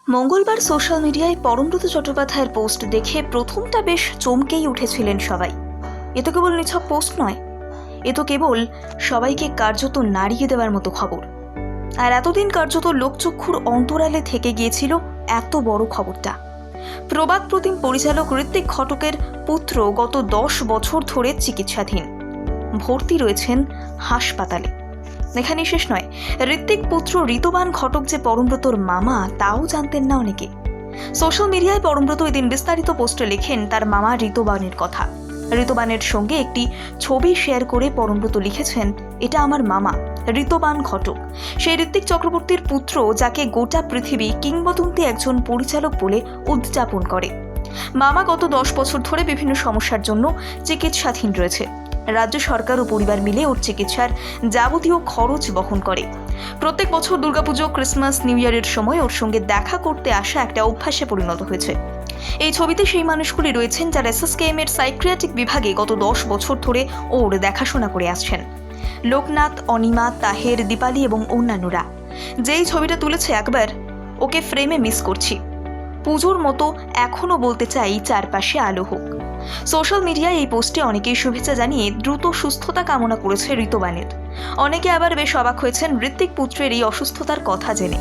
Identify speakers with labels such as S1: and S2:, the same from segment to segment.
S1: মঙ্গলবার সোশ্যাল মিডিয়ায় পরমব্রত চট্টোপাধ্যায়ের পোস্ট দেখে প্রথমটা বেশ চমকেই উঠেছিলেন সবাই। এ তো কেবল নিছক পোস্ট নয়, এ তো কেবল সবাইকে কার্যত নাড়িয়ে দেওয়ার মতো খবর। আর এতদিন কার্যত লোকচক্ষুর অন্তরালে থেকে গিয়েছিল এত বড় খবরটা। প্রবাদ প্রতিম পরিচালক ঋত্বিক ঘটকের পুত্র গত 10 বছর ধরে চিকিৎসাধীন, ভর্তি রয়েছেন হাসপাতালে। এখানেই শেষ নয়, ঋত্বিক পুত্র ঋতবান ঘটক যে পরমব্রতর মামা তাও জানতেন না অনেকে। সোশ্যাল মিডিয়ায় পরমব্রত এদিন বিস্তারিত পোস্টে লেখেন তার মামা ঋতবানের কথা। ঋতবানের সঙ্গে একটি ছবি শেয়ার করে পরমব্রত লিখেছেন, এটা আমার মামা ঋতবান ঘটক, সেই ঋত্বিক চক্রবর্তীর পুত্র যাকে গোটা পৃথিবী কিংবদন্তি একজন পরিচালক বলে উদযাপন করে। মামা গত 10 বছর ধরে বিভিন্ন সমস্যার জন্য চিকিৎসাধীন রয়েছে। রাজ্য সরকার ও পরিবার মিলে ওর চিকিৎসার যাবতীয় খরচ বহন করে। প্রত্যেক বছর দুর্গাপুজো, ক্রিসমাস, নিউ ইয়ারের সময় ওর সঙ্গে দেখা করতে আসা একটা অভ্যাসে পরিণত হয়েছে। এই ছবিতে সেই মানুষগুলি রয়েছেন যারা SSKM এর সাইকিয়াট্রিক বিভাগে গত 10 বছর ধরে ওর দেখাশোনা করে আসছেন। লোকনাথ, অনিমা, তাহের, দীপালি এবং অন্যান্যরা। যেই ছবিটা তুলেছে একবার, ওকে ফ্রেমে মিস করছি, পুজোর মতো এখনো বলতে চাই চারপাশে আলো হোক। সোশ্যাল মিডিয়ায় এই পোস্টে অনেকেই শুভেচ্ছা জানিয়ে দ্রুত সুস্থতা কামনা করেছে ঋতবানের। অনেকে আবার বেশ অবাক হয়েছেন ঋত্বিক পুত্রের এই অসুস্থতার কথা জেনে।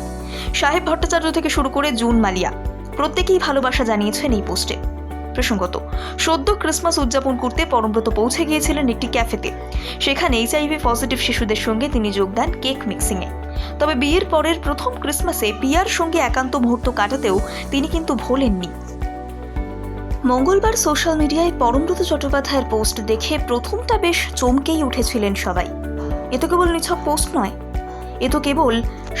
S1: সাহেব ভট্টাচার্য থেকে শুরু করে জুন মালিয়া প্রত্যেকেই ভালোবাসা জানিয়েছেন এই পোস্টে। প্রসঙ্গত, সদ্য ক্রিসমাস উদযাপন করতে পরমব্রত পৌঁছে গিয়েছিলেন একটি ক্যাফেতে। সেখানে HIV পজিটিভ শিশুদের সঙ্গে তিনি যোগ দেন কেক মিক্সিংয়ে। তবে বিয়ের পরের প্রথম ক্রিসমাসে পিয়ার সঙ্গে একান্ত মুহূর্ত কাটাতেও তিনি কিন্তু ভোলেননি। মঙ্গলবার সোশ্যাল মিডিয়ায় পরমব্রত চট্টোপাধ্যায়ের পোস্ট দেখে প্রথমটা বেশ চমকেই উঠেছিলেন সবাই। এ তো কেবল নিছক পোস্ট নয়, এ তো কেবল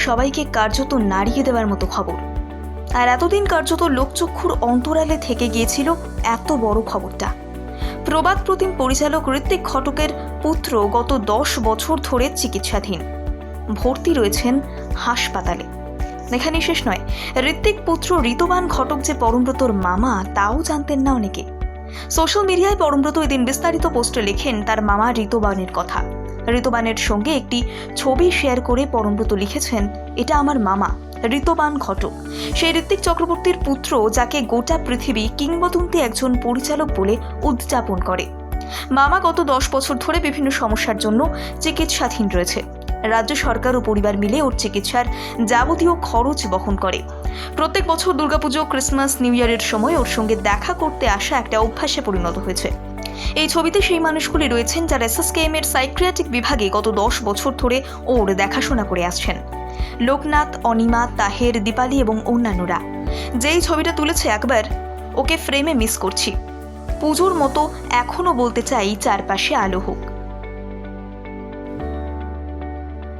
S1: সবাইকে কার্যত নাড়িয়ে দেওয়ার মতো খবর। আর এতদিন কার্যত লোকচক্ষুর অন্তরালে থেকে গিয়েছিল এত বড় খবরটা। প্রবাদ প্রতিম পরিচালক ঋত্বিক ঘটকের পুত্র গত 10 বছর ধরে চিকিৎসাধীন, ভর্তি রয়েছেন হাসপাতালে। এখানেই শেষ নয়, ঋত্বিক পুত্র ঋতবান ঘটক যে পরমব্রতর মামা তাও জানতেন না অনেকে। সোশ্যাল মিডিয়ায় পরমব্রত এদিন বিস্তারিত পোস্টে লেখেন তার মামা ঋতবানের কথা। ঋতবানের সঙ্গে একটি ছবি শেয়ার করে পরমব্রত লিখেছেন, এটা আমার মামা ঋতবান ঘটক, সেই ঋত্বিক চক্রবর্তীর পুত্র যাকে গোটা পৃথিবী কিংবদন্তি একজন পরিচালক বলে উদযাপন করে। মামা গত 10 বছর ধরে বিভিন্ন সমস্যার জন্য চিকিৎসাধীন রয়েছে। রাজ্য সরকার ও পরিবার মিলে ওর চিকিৎসার যাবতীয় খরচ বহন করে। প্রত্যেক বছর দুর্গাপুজো, ক্রিসমাস, নিউ ইয়ারের সময় ওর সঙ্গে দেখা করতে আসা একটা অভ্যাসে পরিণত হয়েছে। এই ছবিতে সেই মানুষগুলি রয়েছেন যারা SSKM এর সাইকিয়াট্রিক বিভাগে গত 10 বছর ধরে ওর দেখাশোনা করে আসছেন। লোকনাথ, অনিমা, তাহের, দীপালি এবং অন্যান্যরা। যেই ছবিটা তুলেছে একবার, ওকে ফ্রেমে মিস করছি, পুজোর মতো এখনো বলতে চাই চারপাশে আলো হোক।